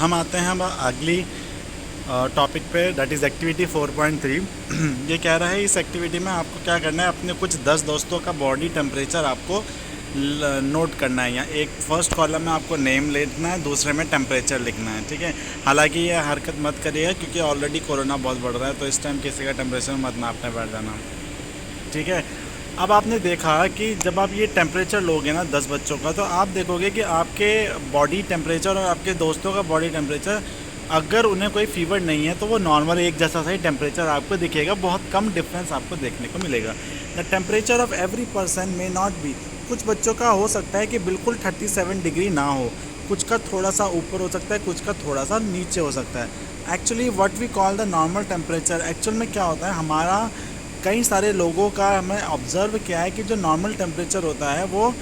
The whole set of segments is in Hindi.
हम आते हैं अब अगली टॉपिक पे, दैट इज़ एक्टिविटी 4.3। ये कह रहा है इस एक्टिविटी में आपको क्या करना है, अपने कुछ 10 दोस्तों का बॉडी टेम्परेचर आपको नोट करना है। या एक फर्स्ट कॉलम में आपको नेम लिखना है, दूसरे में टेम्परेचर लिखना है, ठीक है। हालांकि ये हरकत मत करिएगा क्योंकि ऑलरेडी कोरोना बहुत बढ़ रहा है, तो इस टाइम किसी का टेम्परेचर मत नापने बैठ जाना, ठीक है। अब आपने देखा कि जब आप ये टेम्परेचर लोगे ना 10 बच्चों का, तो आप देखोगे कि आपके बॉडी टेम्परेचर और आपके दोस्तों का बॉडी टेम्परेचर, अगर उन्हें कोई फीवर नहीं है तो वो नॉर्मल एक जैसा सा ही टेम्परेचर आपको दिखेगा, बहुत कम डिफरेंस आपको देखने को मिलेगा। The temperature of every person may not be, कुछ बच्चों का हो सकता है कि बिल्कुल 37 डिग्री ना हो, कुछ का थोड़ा सा ऊपर हो सकता है, कुछ का थोड़ा सा नीचे हो सकता है। Actually what we call the normal temperature, actual में क्या होता है, हमारा कई सारे लोगों का हमें ऑब्ज़र्व किया है कि जो नॉर्मल टेम्परेचर होता है वो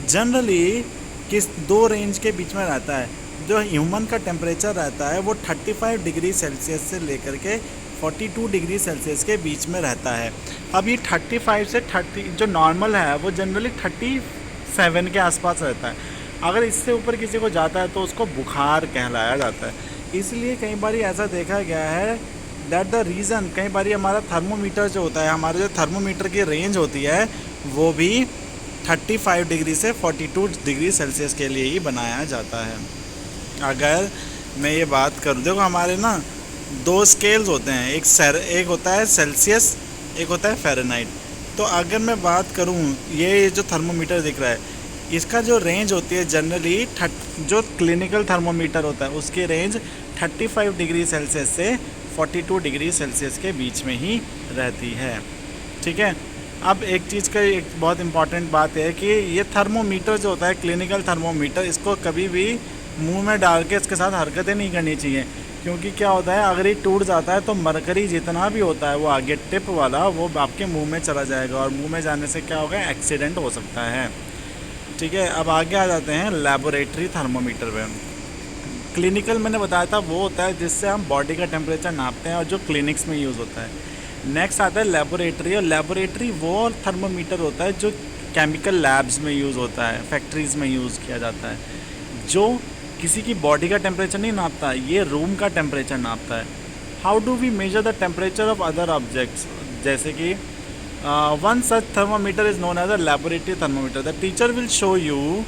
जनरली किस दो रेंज के बीच में रहता है। जो ह्यूमन का टेम्परेचर रहता है वो 35 डिग्री सेल्सियस से लेकर के 42 डिग्री सेल्सियस के बीच में रहता है। अब ये 35 से 30 जो नॉर्मल है वो जनरली 37 के आसपास रहता है। अगर इससे ऊपर किसी को जाता है तो उसको बुखार कहलाया जाता है। इसलिए कई बार ऐसा देखा गया है दैट द रीज़न, कई बार हमारा थर्मोमीटर जो होता है, हमारे जो थर्मोमीटर की रेंज होती है वो भी 35 डिग्री से 42 डिग्री सेल्सियस के लिए ही बनाया जाता है। अगर मैं ये बात करूँ, देखो हमारे ना दो स्केल्स होते हैं, एक होता है सेल्सियस, एक होता है फ़ारेनहाइट। तो अगर मैं बात करूँ, ये जो थर्मोमीटर दिख रहा है इसका जो रेंज होती है जनरली जो क्लिनिकल थर्मोमीटर होता है उसकी रेंज 35 डिग्री सेल्सियस से 42 डिग्री सेल्सियस के बीच में ही रहती है, ठीक है। अब एक चीज़ का एक बहुत इंपॉर्टेंट बात है कि ये थर्मोमीटर जो होता है क्लिनिकल थर्मोमीटर, इसको कभी भी मुंह में डाल के इसके साथ हरकतें नहीं करनी चाहिए, क्योंकि क्या होता है अगर ये टूट जाता है तो मरकरी जितना भी होता है वो आगे टिप वाला वो आपके मुंह में चला जाएगा, और मुंह में जाने से क्या होगा, एक्सीडेंट हो सकता है, ठीक है। अब आगे आ जाते हैं लेबोरेटरी थर्मोमीटर पे। क्लिनिकल मैंने बताया था वो होता है जिससे हम बॉडी का टेम्परेचर नापते हैं और जो क्लिनिक्स में यूज़ होता है। नेक्स्ट आता है लेबोरेटरी, और लेबोरेटरी वो थर्मोमीटर होता है जो केमिकल लैब्स में यूज़ होता है, फैक्ट्रीज़ में यूज़ किया जाता है, जो किसी की बॉडी का टेम्परेचर नहीं नापता, ये रूम का टेम्परेचर नापता है। How do we measure the temperature of other objects, जैसे कि one such thermometer is known as a laboratory thermometer. The teacher will show you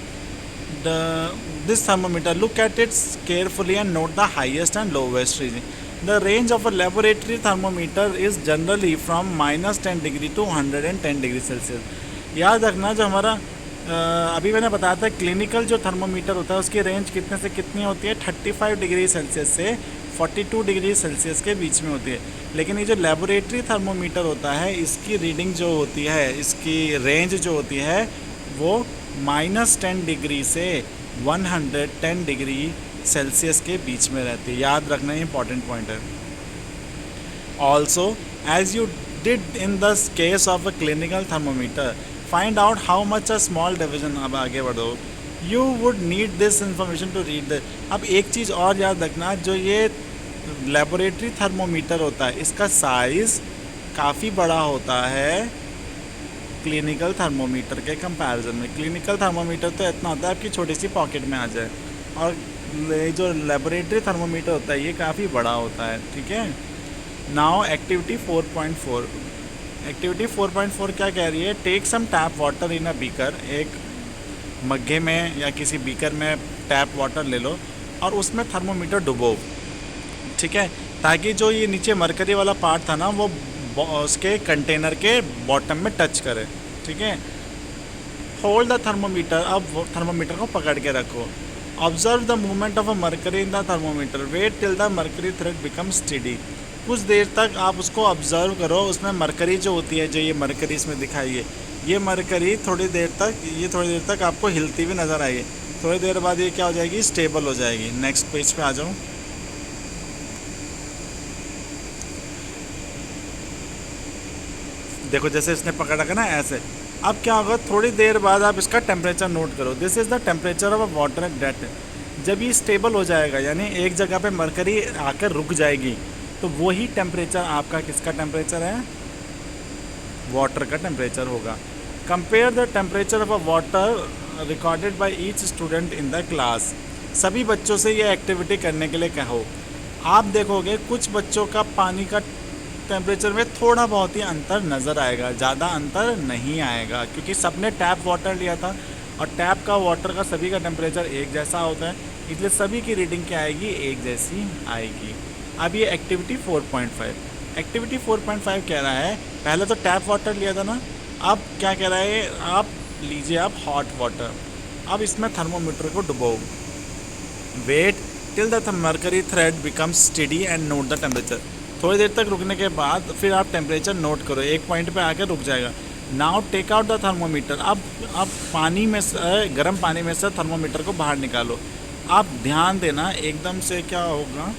this thermometer, look at it carefully and note the highest and lowest reading. The range of a laboratory thermometer is generally from -10 degree to 110 degree Celsius. याद रखना जो हमारा अभी मैंने बताया था क्लिनिकल जो थर्मोमीटर होता है उसकी रेंज कितने से कितनी होती है, 35 डिग्री सेल्सियस से 42 डिग्री सेल्सियस के बीच में होती है। लेकिन ये जो लेबोरेटरी थर्मोमीटर होता है इसकी रीडिंग जो होती है, इसकी रेंज जो होती है वो -10 डिग्री से 110 डिग्री सेल्सियस के बीच में रहती है। याद रखना इंपॉर्टेंट पॉइंट है। Also as you did in the case of a clinical thermometer, find out how much a small division. अब आगे बढ़ो, you would need this information to read the. अब एक चीज़ और याद रखना, जो ये लेबोरेटरी थर्मोमीटर होता है इसका साइज़ काफ़ी बड़ा होता है क्लिनिकल थर्मोमीटर के कंपैरिजन में। क्लिनिकल थर्मोमीटर तो इतना होता है आपकी छोटी सी पॉकेट में आ जाए, और जो लेबोरेटरी थर्मोमीटर होता है ये काफ़ी बड़ा होता है, ठीक है। Now activity 4.4। एक्टिविटी 4.4 क्या कह रही है, take some tap water in a beaker. एक मग्गे में या किसी बीकर में टैप वाटर ले लो और उसमें थर्मोमीटर डुबो, ठीक है, ताकि जो ये नीचे मरकरी वाला पार्ट था ना वो उसके कंटेनर के बॉटम में टच करे, ठीक है। होल्ड द थर्मोमीटर, अब थर्मोमीटर को पकड़ के रखो। Observe the movement of a mercury in the thermometer, wait till the mercury thread become steady. कुछ देर तक आप उसको ऑब्जर्व करो, उसमें मरकरी जो होती है, जो ये मरकरी इसमें दिखाई है, ये मरकरी थोड़ी देर तक आपको हिलती हुई नज़र आएगी। थोड़ी देर बाद ये क्या हो जाएगी, स्टेबल हो जाएगी। नेक्स्ट पेज पे आ जाऊँ। देखो जैसे इसने पकड़ रखा ना ऐसे, अब क्या होगा, थोड़ी देर बाद आप इसका टेम्परेचर नोट करो। This is the temperature of a water at that. जब ये स्टेबल हो जाएगा यानी एक जगह पे मरकरी आकर रुक जाएगी, तो वही टेम्परेचर आपका किसका टेम्परेचर है, वाटर का टेम्परेचर होगा। Compare the temperature of a water recorded by each student in the class. सभी बच्चों से ये एक्टिविटी करने के लिए कहो। आप देखोगे कुछ बच्चों का पानी का टेम्परेचर में थोड़ा बहुत ही अंतर नज़र आएगा, ज़्यादा अंतर नहीं आएगा, क्योंकि सबने टैप वाटर लिया था और टैप का वाटर का सभी का टेम्परेचर एक जैसा होता है, इसलिए सभी की रीडिंग क्या आएगी, एक जैसी आएगी। अब ये एक्टिविटी 4.5, एक्टिविटी 4.5 कह रहा है, पहले तो टैप वाटर लिया था ना, अब क्या कह रहा है, आप लीजिए आप हॉट वाटर। अब इसमें थर्मोमीटर को डुबो, wait till the mercury thread becomes steady and note the temperature. थोड़ी देर तक रुकने के बाद फिर आप टेम्परेचर नोट करो, एक पॉइंट पे आकर रुक जाएगा। Now take out the thermometer. अब पानी में से, गर्म पानी में से थर्मोमीटर को बाहर निकालो। आप ध्यान देना, एकदम से क्या होगा,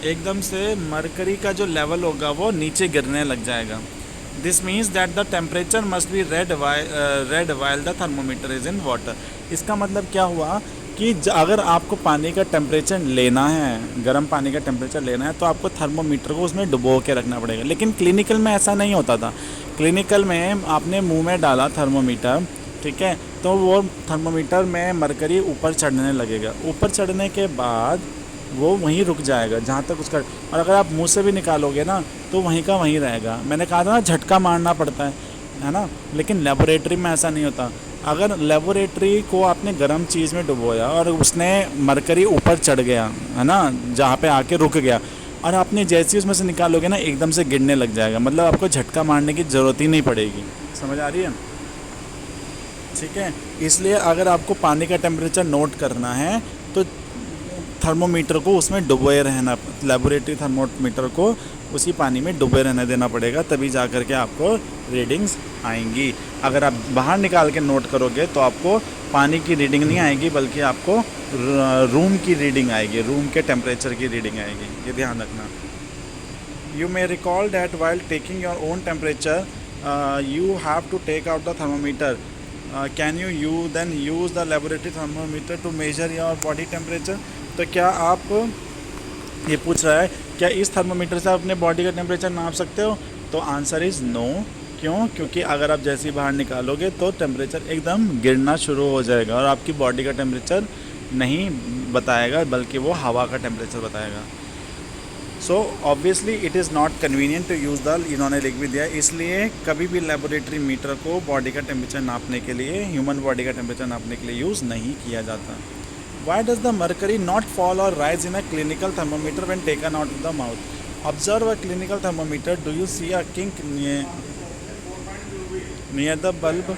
एकदम से मरकरी का जो लेवल होगा वो नीचे गिरने लग जाएगा। This means that the temperature must be red while the thermometer is in water. इसका मतलब क्या हुआ कि अगर आपको पानी का टेम्परेचर लेना है, गर्म पानी का टेम्परेचर लेना है, तो आपको थर्मोमीटर को उसमें डुबो के रखना पड़ेगा। लेकिन क्लिनिकल में ऐसा नहीं होता था। क्लिनिकल में आपने मुंह में डाला थर्मोमीटर, ठीक है, तो वो थर्मोमीटर में मरकरी ऊपर चढ़ने लगेगा। ऊपर चढ़ने के बाद वो वहीं रुक जाएगा जहाँ तक उसका, और अगर आप मुंह से भी निकालोगे ना तो वहीं का वहीं रहेगा। मैंने कहा था ना झटका मारना पड़ता है ना, लेकिन लेबोरेटरी में ऐसा नहीं होता। अगर लेबोरेटरी को आपने गर्म चीज़ में डुबोया और उसने मरकरी ऊपर चढ़ गया है ना, जहाँ पे आके रुक गया, और आपने जैसे ही उसमें से निकालोगे ना एकदम से गिरने लग जाएगा। मतलब आपको झटका मारने की ज़रूरत ही नहीं पड़ेगी। समझ आ रही है? ठीक है, इसलिए अगर आपको पानी का टेम्परेचर नोट करना है तो थर्मोमीटर को उसमें डुबोए रहना, लेबोरेटरी थर्मोमीटर को उसी पानी में डुबे रहने देना पड़ेगा, तभी जा कर के आपको रीडिंग्स आएंगी। अगर आप बाहर निकाल के नोट करोगे तो आपको पानी की रीडिंग नहीं आएगी, बल्कि आपको रूम की रीडिंग आएगी, रूम के टेम्परेचर की रीडिंग आएगी। ये ध्यान रखना। You may recall that while taking your own temperature you have to take out the thermometer. Can you then use the laboratory thermometer to measure your body temperature. तो क्या आप, ये पूछ रहा है, क्या इस थर्मोमीटर से आप अपने बॉडी का टेम्परेचर नाप सकते हो? तो आंसर इज़ नो। क्यों? क्योंकि अगर आप जैसे ही बाहर निकालोगे तो टेम्परेचर एकदम गिरना शुरू हो जाएगा और आपकी बॉडी का टेम्परेचर नहीं बताएगा, बल्कि वो हवा का टेम्परेचर बताएगा। So obviously it is not convenient to use the, इन्होंने लिख भी दिया, इसलिए कभी भी लेबोरेटरी मीटर को बॉडी का टेम्परेचर नापने के लिए, ह्यूमन बॉडी का टेम्परेचर नापने के लिए यूज़ नहीं किया जाता। Why does the mercury not fall or rise in a clinical thermometer when taken out of the mouth? Observe a clinical thermometer. Do you see a kink near the bulb?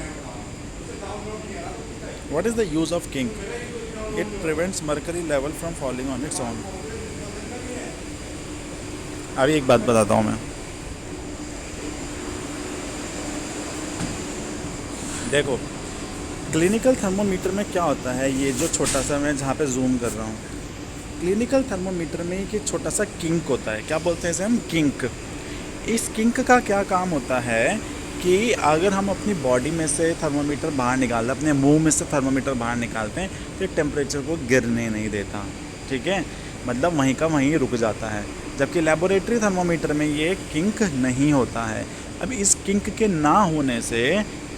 What is the use of kink? It prevents mercury level from falling on its own. अभी एक बात बताता हूँ मैं। देखो, क्लिनिकल थर्मोमीटर में क्या होता है, ये जो छोटा सा मैं जहाँ पे जूम कर रहा हूँ, क्लिनिकल थर्मोमीटर में एक छोटा सा किंक होता है। क्या बोलते हैं इसे हम? किंक। इस किंक का क्या काम होता है कि अगर हम अपनी बॉडी में से थर्मोमीटर बाहर निकालते हैं, अपने मुंह में से थर्मोमीटर बाहर निकालते हैं, तो टेम्परेचर को गिरने नहीं देता। ठीक है, मतलब वहीं का वहीं रुक जाता है। जबकि लेबोरेटरी थर्मोमीटर में ये किंक नहीं होता है। अब इस किंक के ना होने से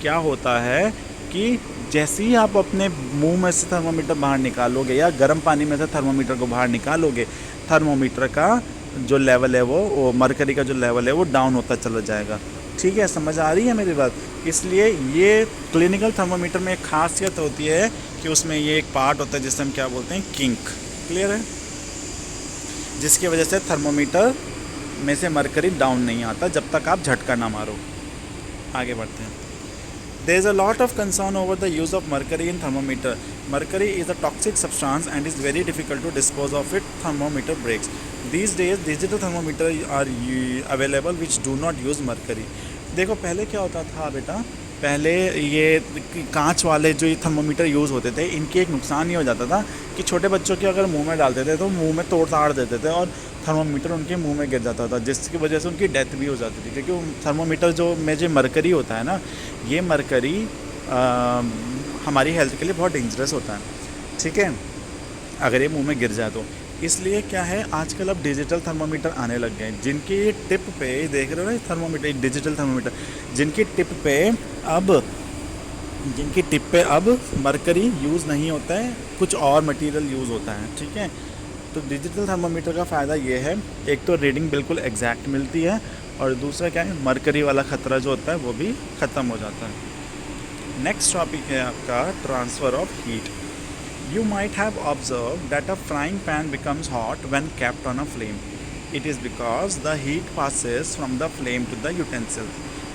क्या होता है कि जैसे ही आप अपने मुंह में से थर्मोमीटर बाहर निकालोगे या गर्म पानी में से थर्मोमीटर को बाहर निकालोगे, थर्मोमीटर का जो लेवल है वो मरकरी का जो लेवल है वो डाउन होता चला जाएगा। ठीक है, समझ आ रही है मेरी बात? इसलिए ये क्लिनिकल थर्मोमीटर में एक खासियत होती है कि उसमें ये एक पार्ट होता है जिसे हम क्या बोलते हैं, किंक। क्लियर है? जिसकी वजह से थर्मोमीटर में से मरकरी डाउन नहीं आता जब तक आप झटका ना मारो। आगे बढ़ते हैं। There is a lot of concern over the use of mercury in thermometer. Mercury is a toxic substance and is very difficult to dispose of it. Thermometer breaks. These days digital thermometers are available which do not use mercury. देखो पहले क्या होता था बेटा, पहले ये कांच वाले जो ये थर्मोमीटर यूज़ होते थे, इनके एक नुकसान ये हो जाता था कि छोटे बच्चों के अगर मुंह में डालते थे तो मुंह में तोड़ ताड़ देते थे और थर्मोमीटर उनके मुंह में गिर जाता था, जिसकी वजह से उनकी डेथ भी हो जाती थी। क्योंकि थर्मोमीटर जो में जो मरकरी होता है ना, ये मरकरी हमारी हेल्थ के लिए बहुत डेंजरस होता है। ठीक है, अगर ये मुंह में गिर जाए तो। इसलिए क्या है, आजकल अब डिजिटल थर्मोमीटर आने लग गए हैं, जिनकी टिप पे देख रहे हो ना थर्मोमीटर, डिजिटल थर्मोमीटर, जिनकी टिप पे अब जिनकी टिप पे अब मरकरी यूज़ नहीं होता है, कुछ और मटेरियल यूज़ होता है। ठीक है, तो डिजिटल थर्मामीटर का फ़ायदा ये है, एक तो रीडिंग बिल्कुल एग्जैक्ट मिलती है, और दूसरा क्या है, मरकरी वाला ख़तरा जो होता है वो भी ख़त्म हो जाता है। नेक्स्ट टॉपिक है आपका transfer of heat. You might have observe that a frying pan becomes hot when kept on a flame. It is because the heat passes from the flame to the utensil.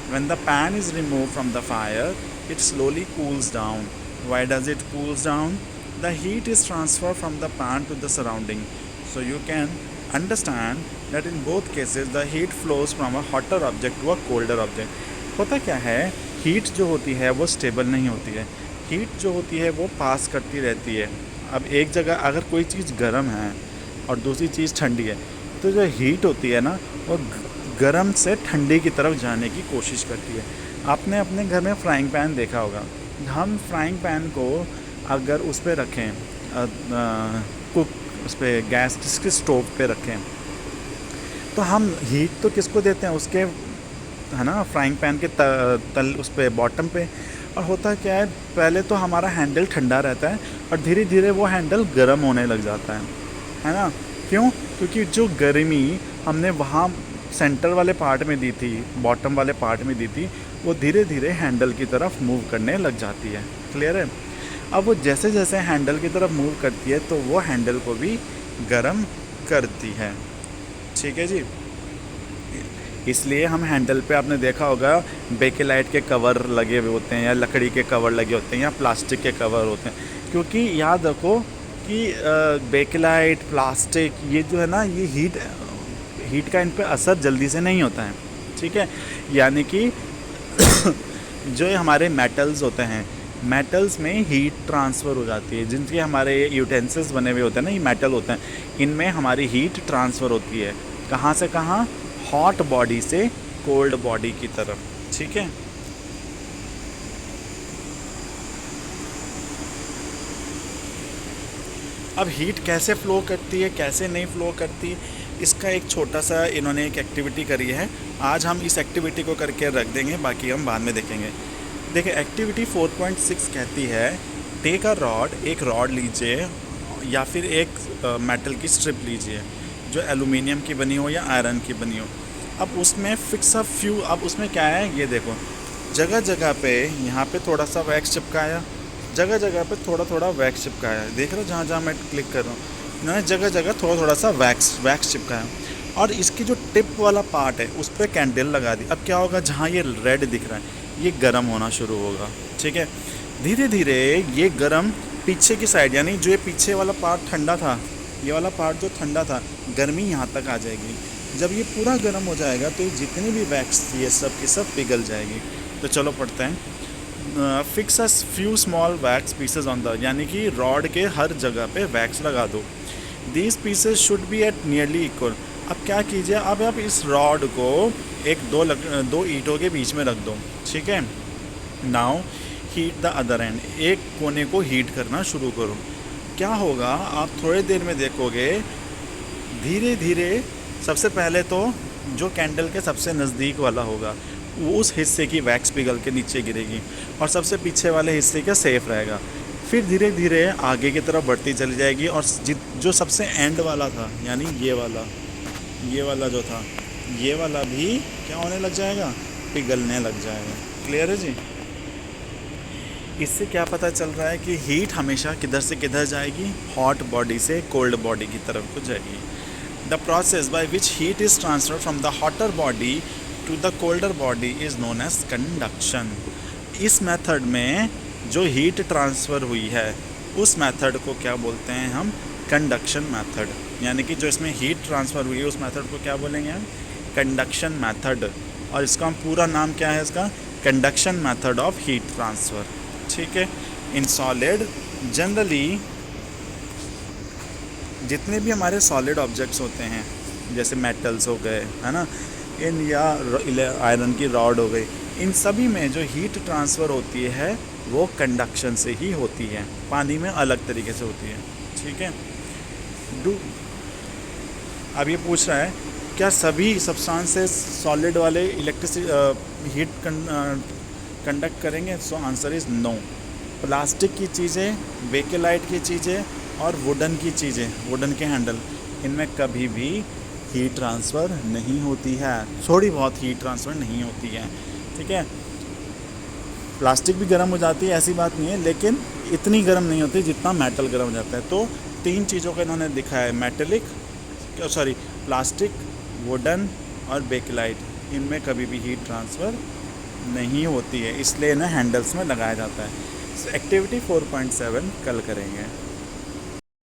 When the pan is removed from the fire, it slowly cools down. Why does it cools down? The heat is transferred from the pan to the surrounding. So you can understand that in both cases the heat flows from a hotter object to a colder object. होता क्या है, हीट जो होती है वो स्टेबल नहीं होती है, हीट जो होती है वो पास करती रहती है। अब एक जगह अगर कोई चीज़ गर्म है और दूसरी चीज़ ठंडी है, तो जो हीट होती है ना वो गर्म से ठंडी की तरफ जाने की कोशिश करती है। आपने अपने घर में फ्राइंग पैन देखा होगा, हम फ्राइंग पैन को अगर उस पर रखें, कुक उस पर गैस जिसके स्टोव पे रखें, तो हम हीट तो किसको देते हैं, उसके है ना फ्राइंग पैन के तल उस पर बॉटम पे। और होता क्या है, पहले तो हमारा हैंडल ठंडा रहता है और धीरे धीरे वो हैंडल गर्म होने लग जाता है ना। क्यों? क्योंकि जो गर्मी हमने वहाँ सेंटर वाले पार्ट में दी थी, बॉटम वाले पार्ट में दी थी, वो धीरे धीरे हैंडल की तरफ मूव करने लग जाती है। क्लियर है? अब वो जैसे जैसे हैंडल की तरफ मूव करती है तो वो हैंडल को भी गर्म करती है। ठीक है जी, इसलिए हम हैंडल पे आपने देखा होगा बेकेलाइट के कवर लगे हुए होते हैं, या लकड़ी के कवर लगे होते हैं, या प्लास्टिक के कवर होते हैं। क्योंकि याद रखो कि बेकेलाइट, प्लास्टिक, ये जो है ना, ये हीट का इन पे असर जल्दी से नहीं होता है। ठीक है, यानी कि जो हमारे मेटल्स होते हैं, मेटल्स में हीट ट्रांसफ़र हो जाती है। जिनके हमारे यूटेंसिल्स बने हुए होते हैं ना, ये मेटल होते हैं, इनमें हमारी हीट ट्रांसफ़र होती है। कहाँ से कहाँ? हॉट बॉडी से कोल्ड बॉडी की तरफ। ठीक है, अब हीट कैसे फ़्लो करती है, कैसे नहीं फ़्लो करती, इसका एक छोटा सा इन्होंने एक एक्टिविटी करी है। आज हम इस एक्टिविटी को करके रख देंगे, बाकी हम बाद में देखेंगे। देखिए, एक्टिविटी 4.6 कहती है, टेक अ रॉड, एक रॉड लीजिए या फिर एक मेटल की स्ट्रिप लीजिए जो एलुमिनियम की बनी हो या आयरन की बनी हो। अब उसमें फिक्स अ फ्यू, अब उसमें क्या है, ये देखो, जगह जगह पे यहाँ पे थोड़ा सा वैक्स चिपकाया, जगह जगह पे थोड़ा थोड़ा वैक्स चिपकाया। देख रहे हो, जहाँ जहाँ मैं क्लिक कर रहा हूँ, इन्होंने जगह जगह थोड़ा थोड़ा सा वैक्स चिपकाया। और इसकी जो टिप वाला पार्ट है उस पर कैंडल लगा दी। अब क्या होगा, जहाँ ये रेड दिख रहा है ये गर्म होना शुरू होगा। ठीक है, धीरे धीरे ये गर्म पीछे की साइड, यानी जो ये पीछे वाला पार्ट ठंडा था, ये वाला पार्ट जो ठंडा था, गर्मी यहाँ तक आ जाएगी। जब ये पूरा गर्म हो जाएगा तो ये जितनी भी वैक्स थी ये सब की सब पिघल जाएगी। तो चलो पढ़ते हैं। Fix a few small wax pieces on the, यानी कि रॉड के हर जगह पे वैक्स लगा दो। These pieces should be at nearly equal. अब क्या कीजिए, अब आप इस रॉड को दो ईंटों के बीच में रख दो। ठीक है, now heat the other and, एक कोने को हीट करना शुरू करो। क्या होगा, आप थोड़ी देर में देखोगे, धीरे धीरे सबसे पहले तो जो कैंडल के सबसे नज़दीक वाला होगा वो उस हिस्से की वैक्स पिघल के नीचे गिरेगी और सबसे पीछे वाले हिस्से का सेफ रहेगा। फिर धीरे धीरे आगे की तरफ बढ़ती चली जाएगी और जो सबसे एंड वाला था, यानी ये वाला जो था, ये वाला भी क्या होने लग जाएगा, पिघलने लग जाएगा। क्लियर है जी? इससे क्या पता चल रहा है कि हीट हमेशा किधर से किधर जाएगी, हॉट बॉडी से कोल्ड बॉडी की तरफ को जाएगी। The process by which heat is transferred from the hotter body to the colder body is known as conduction. इस मेथड में जो हीट ट्रांसफ़र हुई है उस मेथड को क्या बोलते हैं हम, कंडक्शन मेथड। यानी कि जो इसमें हीट ट्रांसफ़र हुई है उस मेथड को क्या बोलेंगे हम, कंडक्शन मेथड। और इसका हम पूरा नाम क्या है इसका, conduction method of heat transfer. ठीक है, इन सॉलिड जनरली जितने भी हमारे सॉलिड ऑब्जेक्ट्स होते हैं, जैसे मेटल्स हो गए, है ना, इन या आयरन की रॉड हो गई, इन सभी में जो हीट ट्रांसफ़र होती है वो कंडक्शन से ही होती है, पानी में अलग तरीके से होती है। ठीक है, अब ये पूछ रहा है, क्या सभी सब्सटेंसेस सॉलिड वाले इलेक्ट्रिसिटी हीट कंडक्ट करेंगे? So answer is no. Plastic की चीज़ें, बेकेलाइट की चीज़ें और वुडन की चीज़ें, वुडन के हैंडल, इनमें कभी भी हीट ट्रांसफ़र नहीं होती है, थोड़ी बहुत हीट ट्रांसफ़र नहीं होती है, ठीक है। प्लास्टिक भी गर्म हो जाती है, ऐसी बात नहीं है, लेकिन इतनी गर्म नहीं होती जितना मेटल गर्म हो जाता है। तो 3 चीज़ों का इन्होंने दिखाया है, मेटेलिक, सॉरी प्लास्टिक, वुडन और बेकेलाइट, इनमें कभी भी हीट ट्रांसफ़र नहीं होती है, इसलिए इन्हें हैंडल्स में लगाया जाता है। एक्टिविटी 4.7 कल करेंगे।